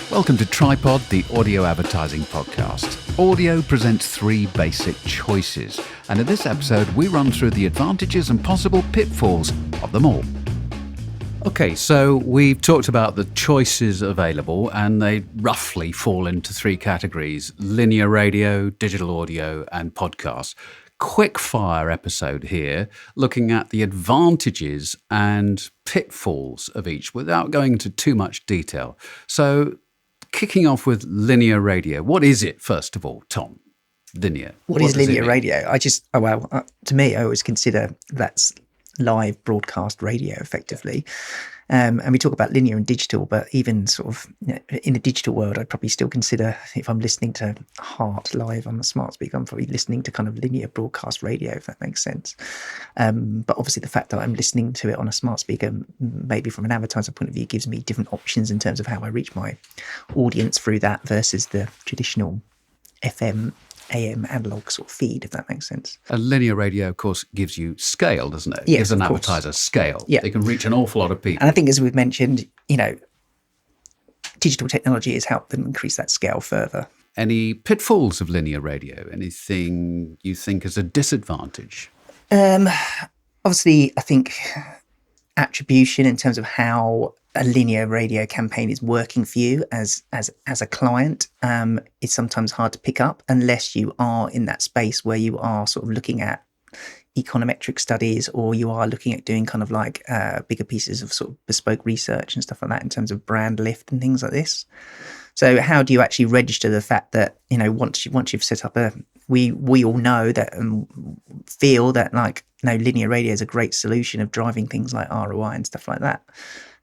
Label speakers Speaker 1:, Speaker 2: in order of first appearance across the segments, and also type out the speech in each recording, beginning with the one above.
Speaker 1: Welcome to Tripod, the audio advertising podcast. Audio presents three basic choices, and in this episode we run through the advantages and possible pitfalls of them all. Okay, so we've talked about the choices available, and they roughly fall into three categories: linear radio, digital audio, and podcast. Quick fire episode here, looking at the advantages and pitfalls of each without going into too much detail. So, kicking off with linear radio. What is it, first of all, Tom? Linear.
Speaker 2: What is linear radio? To me, I always consider that's live broadcast radio, effectively. And we talk about linear and digital, but even sort of in the digital world, I'd probably still consider, if I'm listening to Heart live on the smart speaker, I'm probably listening to kind of linear broadcast radio, if that makes sense. But obviously the fact that I'm listening to it on a smart speaker, maybe from an advertiser point of view, gives me different options in terms of how I reach my audience through that versus the traditional FM AM analog sort of feed, if that makes sense.
Speaker 1: And linear radio, of course, gives you scale, doesn't it?
Speaker 2: Yes,
Speaker 1: gives an advertiser scale.
Speaker 2: Yeah.
Speaker 1: They can reach an awful lot of people.
Speaker 2: And I think, as we've mentioned, digital technology has helped them increase that scale further.
Speaker 1: Any pitfalls of linear radio? Anything you think is a disadvantage?
Speaker 2: Obviously, I think attribution in terms of how a linear radio campaign is working for you as a client is sometimes hard to pick up unless you are in that space where you are sort of looking at econometric studies, or you are looking at doing kind of like bigger pieces of sort of bespoke research and stuff like that in terms of brand lift and things like this. So how do you actually register the fact that, once you've set up we all know that and feel that linear radio is a great solution of driving things like ROI and stuff like that.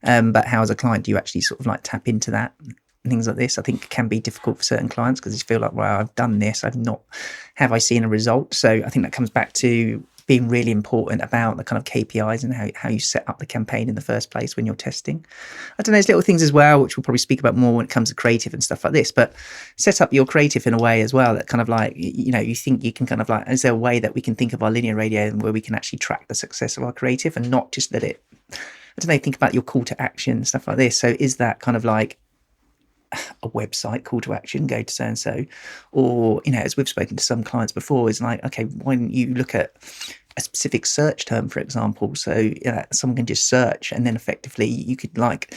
Speaker 2: But how, as a client, do you actually sort of like tap into that and things like this? I think it can be difficult for certain clients because you feel like, well, I've done this, have I seen a result? So I think that comes back to being really important about the kind of KPIs and how you set up the campaign in the first place when you're testing. I don't know, there's little things as well, which we'll probably speak about more when it comes to creative and stuff like this, but set up your creative in a way as well that kind of like, you think you can kind of like, is there a way that we can think of our linear radio where we can actually track the success of our creative and not just let it, think about your call to action and stuff like this. So is that kind of like a website call to action, go to so-and-so, or, as we've spoken to some clients before, is like, okay, why don't you look at a specific search term, for example, so someone can just search, and then effectively you could like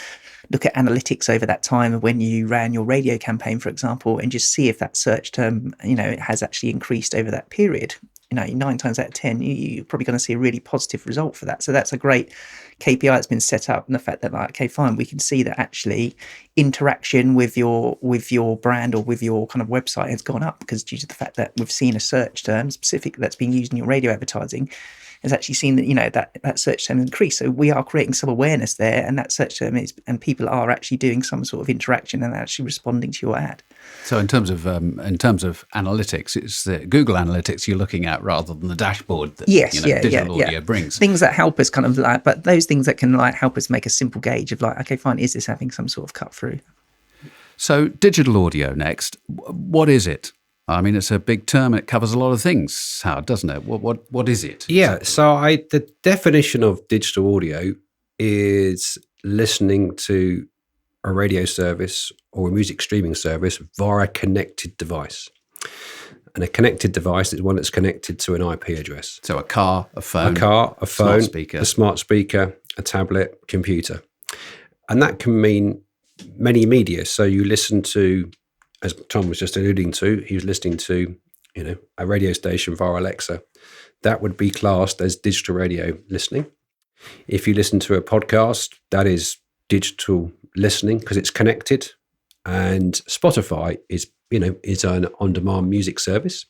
Speaker 2: look at analytics over that time of when you ran your radio campaign, for example, and just see if that search term, it has actually increased over that period. 9 times out of 10, you're probably going to see a really positive result for that. So that's a great KPI that's been set up, and the fact that, like, okay, fine, we can see that actually interaction with your brand or with your kind of website has gone up because due to the fact that we've seen a search term specific that's being used in your radio advertising has actually seen that that search term increase. So we are creating some awareness there, and that search term is, and people are actually doing some sort of interaction and actually responding to your ad.
Speaker 1: So in terms of analytics, it's the Google Analytics you're looking at rather than the dashboard that digital audio brings.
Speaker 2: Things that help us kind of like, but those things that can like help us make a simple gauge of like, okay, fine, is this having some sort of cut through?
Speaker 1: So digital audio next. What is it? I mean, it's a big term. It covers a lot of things, Howard, doesn't it? What is it?
Speaker 3: Yeah. So the definition of digital audio is listening to a radio service or a music streaming service via a connected device. And a connected device is one that's connected to an IP address.
Speaker 1: So a car, a phone,
Speaker 3: smart speaker. A smart speaker, a tablet, computer. And that can mean many media. So you listen to, as Tom was just alluding to, he was listening to, a radio station via Alexa. That would be classed as digital radio listening. If you listen to a podcast, that is digital listening because it's connected. And Spotify is an on-demand music service.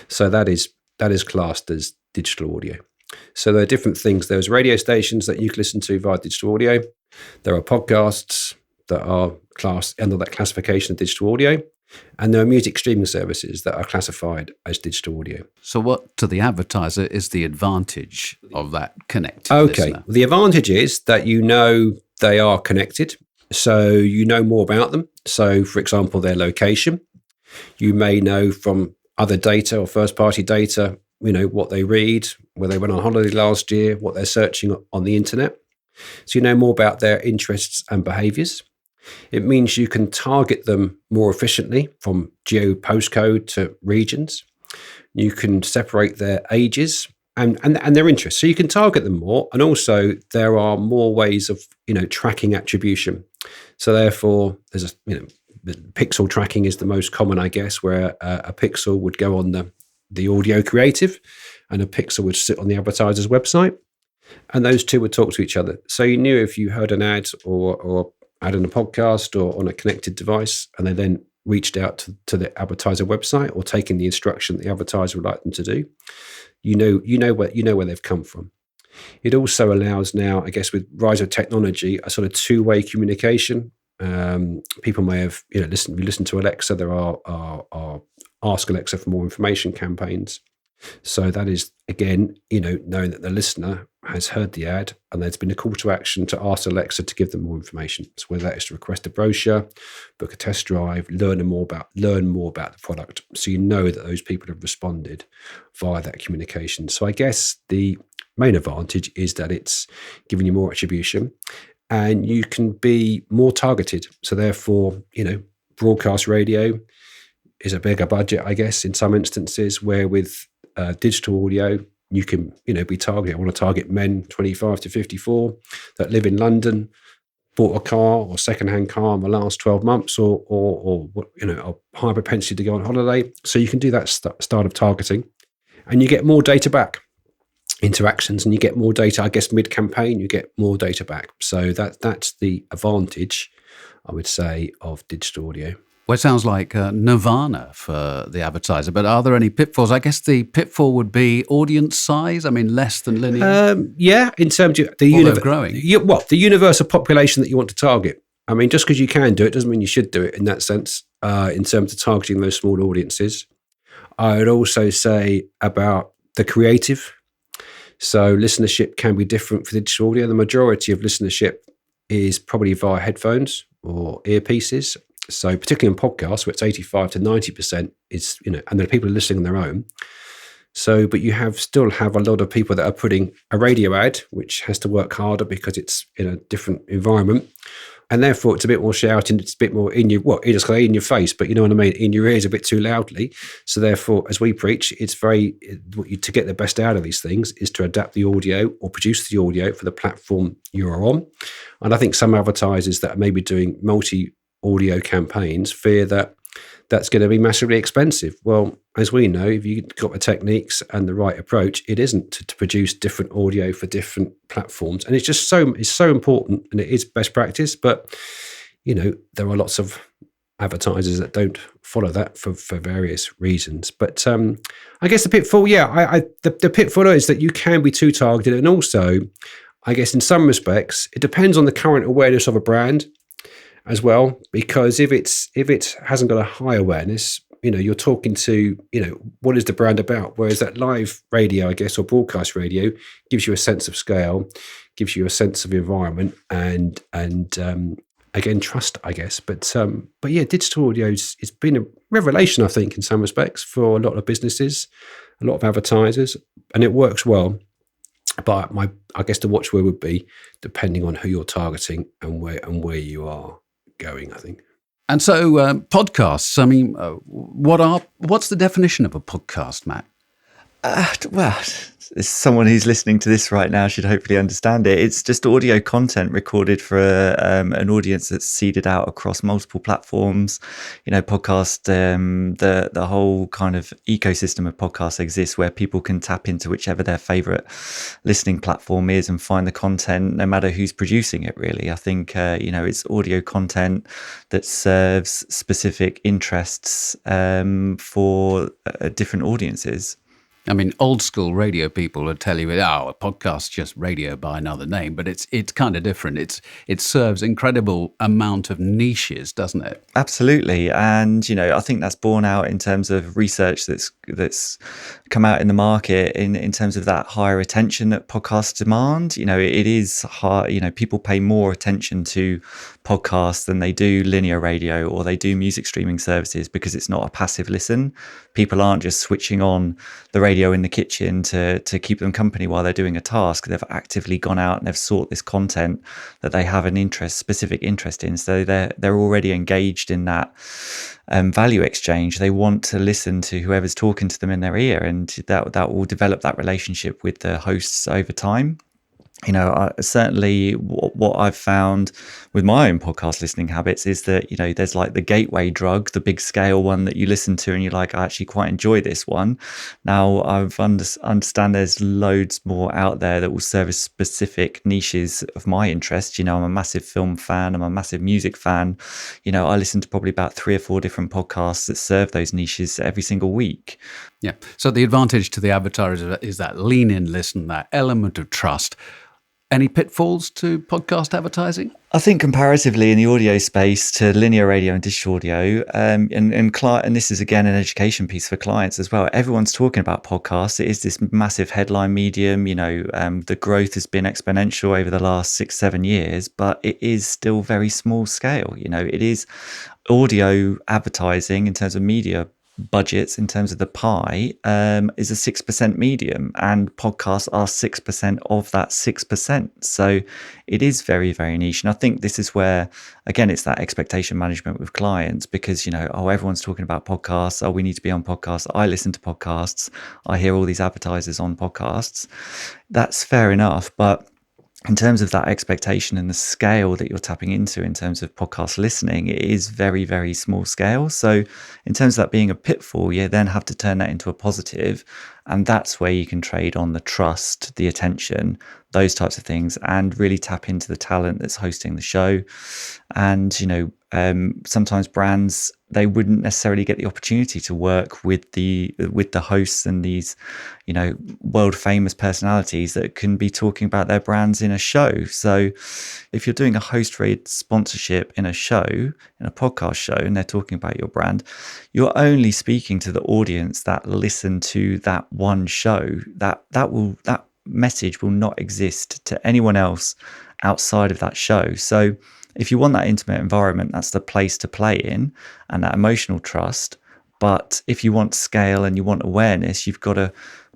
Speaker 3: So that is classed as digital audio. So there are different things. There's radio stations that you can listen to via digital audio. There are podcasts that are classed under that classification of digital audio. And there are music streaming services that are classified as digital audio.
Speaker 1: So what, to the advertiser, is the advantage of that connected
Speaker 3: listener? The advantage is that they are connected, so you know more about them. So, for example, their location. You may know from other data or first-party data, what they read, where they went on holiday last year, what they're searching on the internet. So you know more about their interests and behaviours. It means you can target them more efficiently from geo postcode to regions. You can separate their ages and their interests. So you can target them more. And also there are more ways of, tracking attribution. So therefore there's the pixel tracking is the most common, I guess, where a pixel would go on the audio creative and a pixel would sit on the advertiser's website. And those two would talk to each other. So you knew if you heard an ad or ad on a podcast or on a connected device, and they then reached out to the advertiser website or taking the instruction that the advertiser would like them to do, you know where they've come from. It also allows now, I guess, with rise of technology, a sort of two-way communication. People may have, listen to Alexa. There are Ask Alexa for more information campaigns. So that is, again, knowing that the listener has heard the ad and there's been a call to action to ask Alexa to give them more information. So whether that is to request a brochure, book a test drive, learn more about the product. So you know that those people have responded via that communication. So I guess the main advantage is that it's giving you more attribution and you can be more targeted. So therefore, broadcast radio is a bigger budget, I guess, in some instances, where with digital audio, you can, be targeted. I want to target men 25 to 54 that live in London, bought a car or second-hand car in the last 12 months or a high propensity to go on holiday. So you can do that start of targeting and you get more data back, interactions, and you get more data, I guess, mid-campaign, you get more data back. So that's the advantage, I would say, of digital audio.
Speaker 1: Well, it sounds like nirvana for the advertiser, but are there any pitfalls? I guess the pitfall would be audience size. I mean, less than linear.
Speaker 3: Yeah, in terms of the the universal population that you want to target. I mean, just because you can do it doesn't mean you should do it in that sense, in terms of targeting those small audiences. I would also say about the creative. So listenership can be different for digital audio. The majority of listenership is probably via headphones or earpieces. So particularly in podcasts, where it's 85 to 90% is, and there are people listening on their own. So, but you still have a lot of people that are putting a radio ad, which has to work harder because it's in a different environment. And therefore it's a bit more shouting, it's a bit more in your face, but you know what I mean, in your ears a bit too loudly. So therefore, as we preach, it's to get the best out of these things is to adapt the audio or produce the audio for the platform you're on. And I think some advertisers that are maybe doing multi-audio campaigns fear that that's going to be massively expensive. Well, as we know, if you've got the techniques and the right approach, it isn't to produce different audio for different platforms. And it's just so important, and it is best practice. But, there are lots of advertisers that don't follow that for various reasons. But I guess the pitfall, the pitfall is that you can be too targeted. And also, I guess in some respects, it depends on the current awareness of a brand as well, because if it hasn't got a high awareness, you're talking to, what is the brand about? Whereas that live radio, I guess, or broadcast radio gives you a sense of scale, gives you a sense of environment and again, trust, I guess. But yeah, digital audio it's been a revelation, I think, in some respects for a lot of businesses, a lot of advertisers, and it works well. But I guess the watchword would be depending on who you're targeting and where you are going, I think.
Speaker 1: And so podcasts, I mean, what's the definition of a podcast, Matt?
Speaker 4: Well, someone who's listening to this right now should hopefully understand it. It's just audio content recorded for an audience that's seeded out across multiple platforms. Podcast, the whole kind of ecosystem of podcasts exists where people can tap into whichever their favorite listening platform is and find the content, no matter who's producing it, really. I think, it's audio content that serves specific interests for different audiences.
Speaker 1: I mean, old school radio people would tell you, a podcast's just radio by another name, but it's kind of different. It serves incredible amount of niches, doesn't it?
Speaker 4: Absolutely. And, I think that's borne out in terms of research that's come out in the market in terms of that higher attention that podcasts demand. It is hard, people pay more attention to podcasts than they do linear radio or they do music streaming services, because it's not a passive listen. People aren't just switching on the radio in the kitchen to keep them company while they're doing a task. They've actively gone out and they've sought this content that they have an specific interest in. So they're already engaged in that value exchange. They want to listen to whoever's talking to them in their ear, and that will develop that relationship with the hosts over time. Certainly what I've found with my own podcast listening habits is that, there's like the gateway drug, the big scale one that you listen to and you're like, I actually quite enjoy this one. Now I've understand there's loads more out there that will service specific niches of my interest. I'm a massive film fan. I'm a massive music fan. I listen to probably about 3 or 4 different podcasts that serve those niches every single week.
Speaker 1: Yeah. So the advantage to the advertiser is that lean in, listen, that element of trust. Any pitfalls to podcast advertising?
Speaker 4: I think comparatively in the audio space to linear radio and digital audio, and this is again an education piece for clients as well. Everyone's talking about podcasts. It is this massive headline medium. The growth has been exponential over the last 6-7 years, but it is still very small scale. It is audio advertising in terms of media budgets, in terms of the pie, is a 6% medium, and podcasts are 6% of that 6%. So it is very, very niche. And I think this is where, again, it's that expectation management with clients, because, everyone's talking about podcasts. Oh, we need to be on podcasts. I listen to podcasts. I hear all these advertisers on podcasts. That's fair enough. But in terms of that expectation and the scale that you're tapping into in terms of podcast listening, it is very, very small scale. So in terms of that being a pitfall, you then have to turn that into a positive. And that's where you can trade on the trust, the attention, those types of things, and really tap into the talent that's hosting the show. And, sometimes brands, they wouldn't necessarily get the opportunity to work with the hosts and these, world famous personalities that can be talking about their brands in a show. So if you're doing a host rate sponsorship in a show, in a podcast show, and they're talking about your brand, you're only speaking to the audience that listen to that one show. That message will not exist to anyone else outside of that show. So if you want that intimate environment, that's the place to play in, and that emotional trust. But if you want scale and you want awareness, you've got to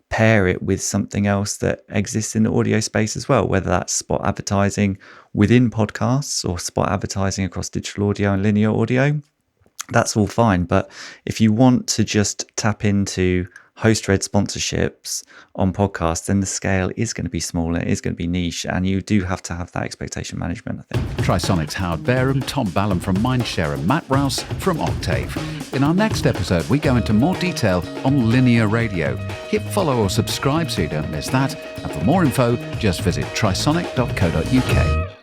Speaker 4: pair it with something else that exists in the audio space as well, whether that's spot advertising within podcasts or spot advertising across digital audio and linear audio. That's all fine. But if you want to just tap into host-read sponsorships on podcasts, then the scale is going to be small and it is going to be niche, and you do have to have that expectation management, I think.
Speaker 1: Trisonic's Howard Bareham, Tom Balaam from Mindshare and Matt Rouse from Octave. In our next episode, we go into more detail on linear radio. Hit follow or subscribe so you don't miss that. And for more info, just visit trisonic.co.uk.